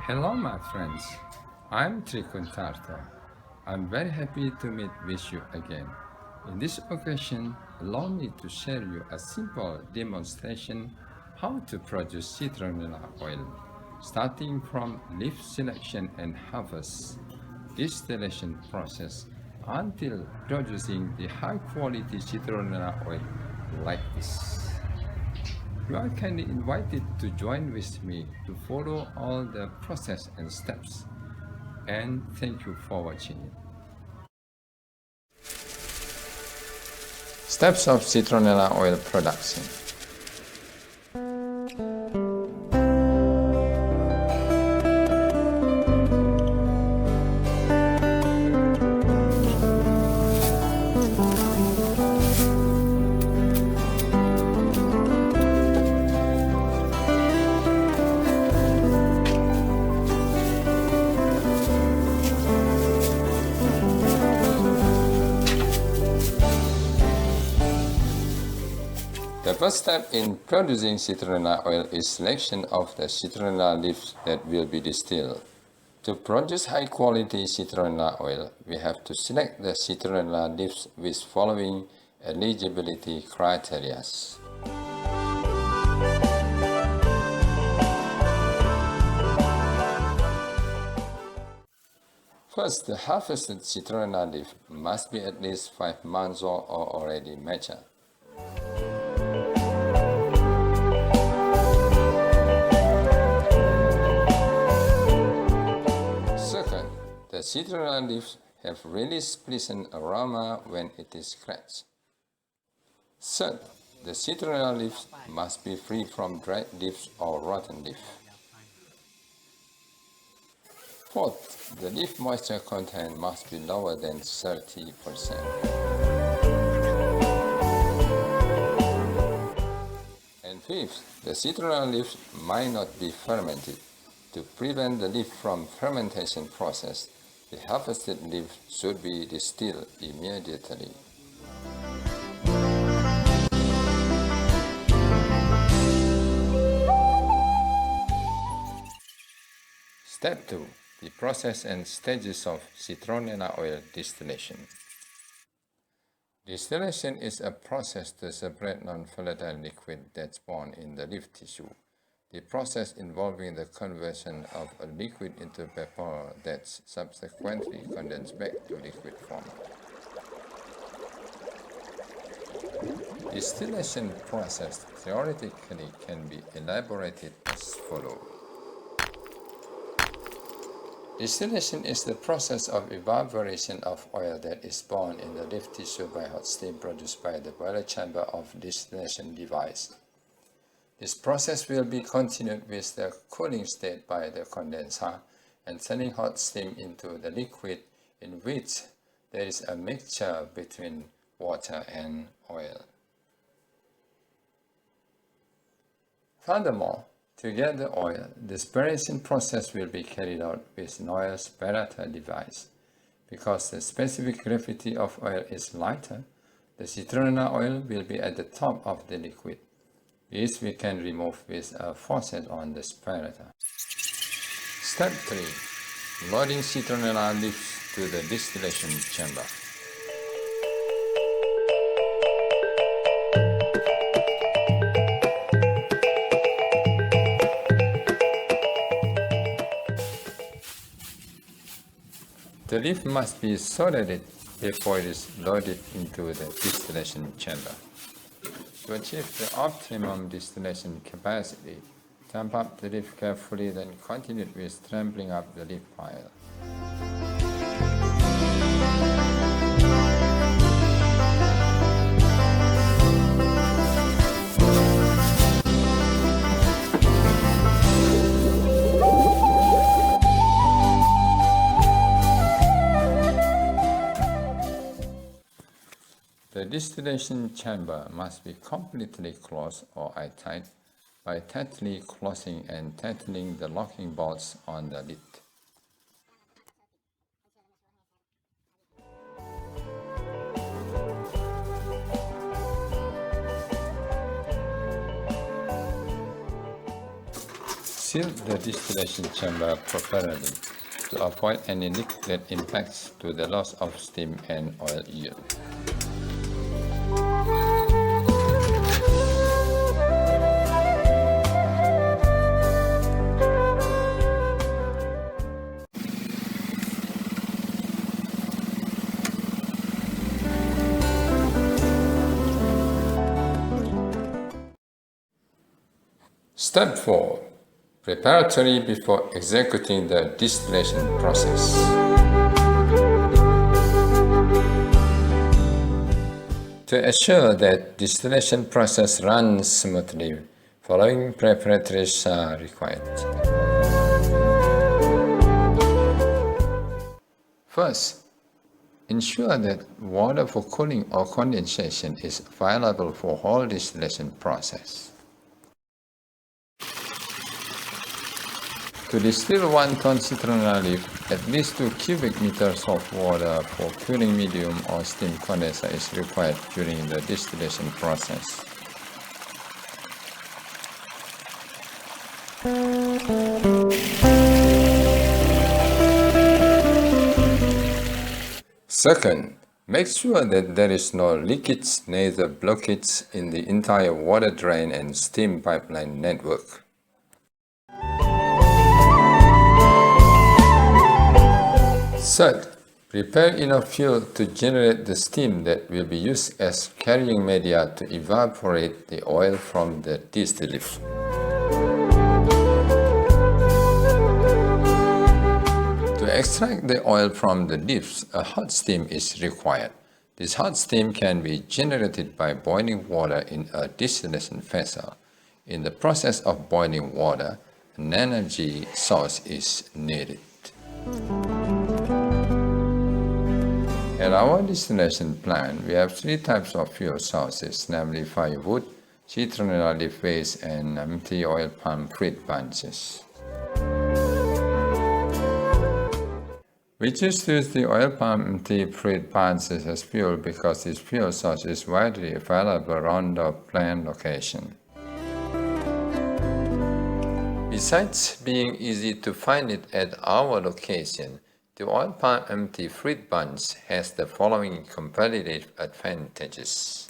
Hello, my friends. I'm Trikuntarto. I'm very happy to meet with you again. In this occasion, allow me to share you a simple demonstration how to produce citronella oil, starting from leaf selection and harvest, distillation process, until producing the high-quality citronella oil like this. You are kindly invited to join with me to follow all the process and steps. And thank you for watching it. Steps of citronella oil production. The first step in producing citronella oil is selection of the citronella leaves that will be distilled. To produce high-quality citronella oil, we have to select the citronella leaves with following eligibility criteria. First, the harvested citronella leaf must be at least 5 months old or already mature. The citronella leaves have released pleasant aroma when it is scratched. Third, the citronella leaves must be free from dried leaves or rotten leaf. Fourth, the leaf moisture content must be lower than 30%. And fifth, the citronella leaves might not be fermented. To prevent the leaf from fermentation process, the harvested leaf should be distilled immediately. Step 2. The process and stages of citronella oil distillation. Distillation is a process to separate non-volatile liquid that's born in the leaf tissue. The process involving the conversion of a liquid into vapor that's subsequently condensed back to liquid form. Distillation process theoretically can be elaborated as follows. Distillation is the process of evaporation of oil that is born in the leaf tissue by hot steam produced by the boiler chamber of distillation device. This process will be continued with the cooling state by the condenser and turning hot steam into the liquid in which there is a mixture between water and oil. Furthermore, to get the oil, the separation process will be carried out with an oil separator device. Because the specific gravity of oil is lighter, the citronella oil will be at the top of the liquid. This we can remove with a faucet on the separator. Step 3. Loading citronella leaves to the distillation chamber. The leaf must be soldered before it is loaded into the distillation chamber. To achieve the optimum distillation capacity, tamp up the leaf carefully, then continue with trampling up the leaf pile. The distillation chamber must be completely closed or airtight by tightly closing and tightening the locking bolts on the lid. seal the distillation chamber properly to avoid any leak that impacts to the loss of steam and oil yield. Step 4. Preparatory before executing the distillation process. To ensure that distillation process runs smoothly, following preparatories are required. First, ensure that water for cooling or condensation is available for whole distillation process. To distill 1 ton citronella leaf, at least 2 cubic meters of water for cooling medium or steam condenser is required during the distillation process. Second, make sure that there is no leakage, neither blockage in the entire water drain and steam pipeline network. Third, prepare enough fuel to generate the steam that will be used as carrying media to evaporate the oil from the distillate. To extract the oil from the leaves, a hot steam is required. This hot steam can be generated by boiling water in a distillation vessel. In the process of boiling water, an energy source is needed. At our distillation plant, we have 3 types of fuel sources, namely firewood, citronella leaf waste, and empty oil palm fruit bunches. We choose to use the oil palm empty fruit bunches as fuel because this fuel source is widely available around the plant location. Besides being easy to find it at our location, the oil palm empty fruit bunch has the following competitive advantages.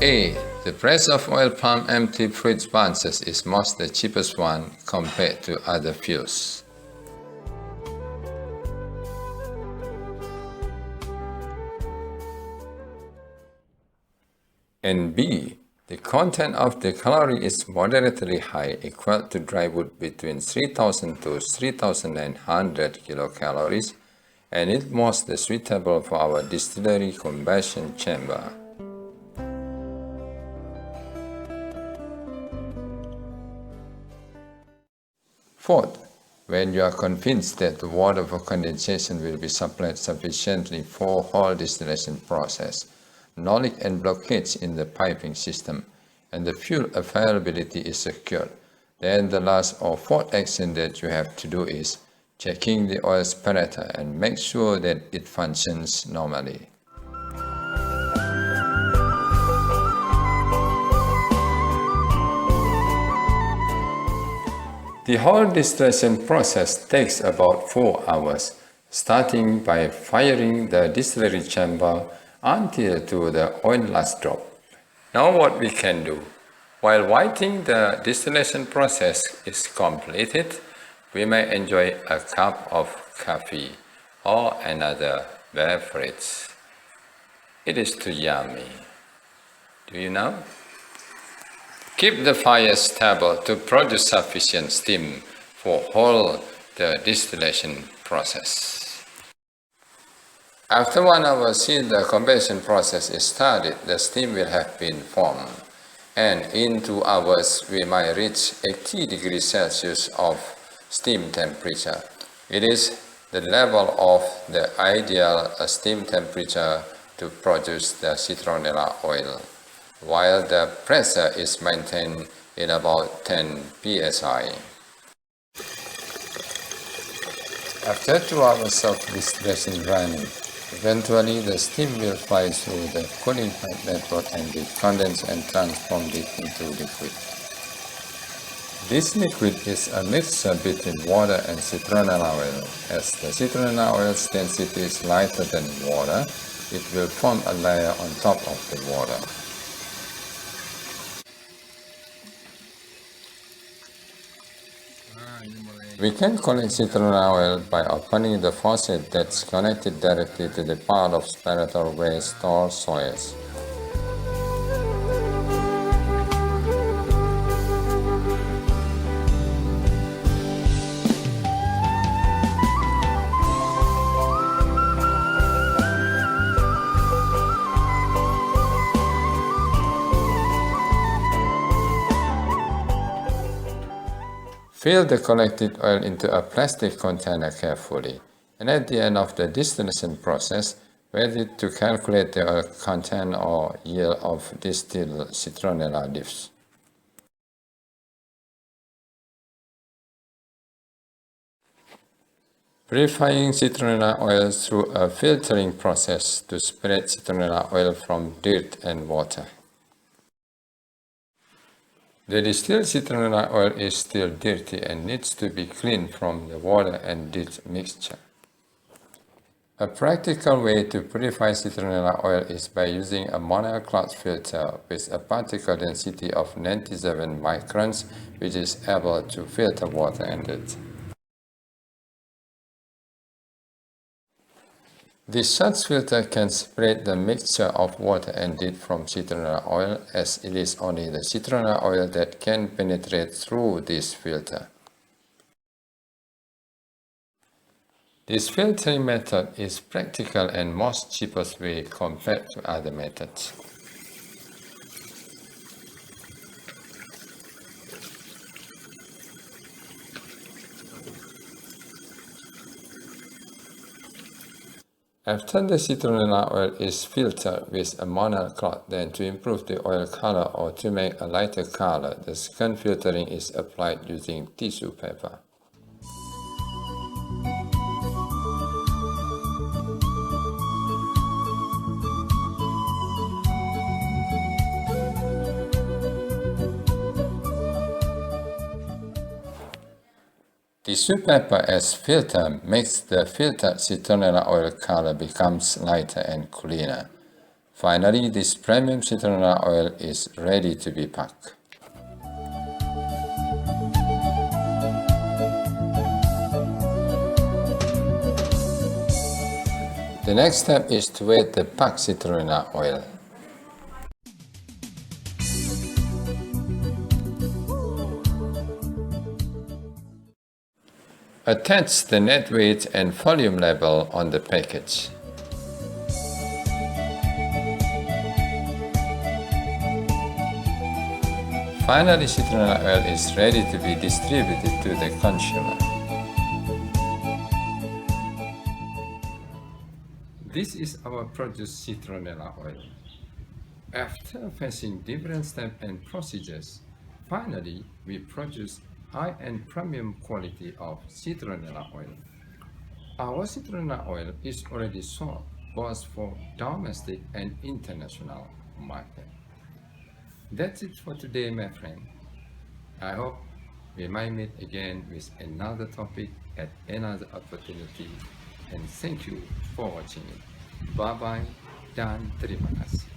A. The price of oil palm empty fruit bunches is most the cheapest one compared to other fuels. And B. The content of the calorie is moderately high, equal to dry wood between 3,000 to 3,900 kilocalories, and it most suitable for our distillery combustion chamber. Fourth, when you are convinced that the water for condensation will be supplied sufficiently for whole distillation process, no leak and blockage in the piping system, and the fuel availability is secured, then the last or fourth action that you have to do is checking the oil separator and make sure that it functions normally. The whole distillation process takes about 4 hours, starting by firing the distillery chamber until to the oil last drop. Now what we can do, while waiting the distillation process is completed, we may enjoy a cup of coffee or another beverage. It is too yummy. Do you know? Keep the fire stable to produce sufficient steam for whole the distillation process. After 1 hour since the combustion process is started, the steam will have been formed, and in 2 hours we might reach 80 degrees Celsius of steam temperature. It is the level of the ideal steam temperature to produce the citronella oil, while the pressure is maintained in about 10 psi. After 2 hours of distillation running, eventually the steam will fly through the cooling pipe network and be condensed and transformed it into liquid. This liquid is a mixture between water and citronella oil. As the citronella oil's density is lighter than water, it will form a layer on top of the water. We can collect citronella oil by opening the faucet that's connected directly to the part of spirator where stored soils. Fill the collected oil into a plastic container carefully, and at the end of the distillation process, ready to calculate the oil content or yield of distilled citronella leaves. Purifying citronella oil through a filtering process to separate citronella oil from dirt and water. The distilled citronella oil is still dirty and needs to be cleaned from the water and dirt mixture. A practical way to purify citronella oil is by using a monocloth filter with a particle density of 97 microns, which is able to filter water and dirt. This such filter can separate the mixture of water and dirt from citronella oil, as it is only the citronella oil that can penetrate through this filter. This filtering method is practical and most cheapest way compared to other methods. After the citronella oil is filtered with a monocloth, then to improve the oil color or to make a lighter color, the second filtering is applied using tissue paper. Tissue paper as filter makes the filtered citronella oil color becomes lighter and cleaner. Finally, this premium citronella oil is ready to be packed. The next step is to weigh the packed citronella oil. Attach the net weight and volume label on the package. Finally, citronella oil is ready to be distributed to the consumer. This is our produced citronella oil. After facing different steps and procedures, finally we produce high-end premium quality of citronella oil. Our citronella oil is already sold both for domestic and international market. That's it for today, my friend. I hope we might meet again with another topic at another opportunity, and thank you for watching it. Bye bye dan terima kasih.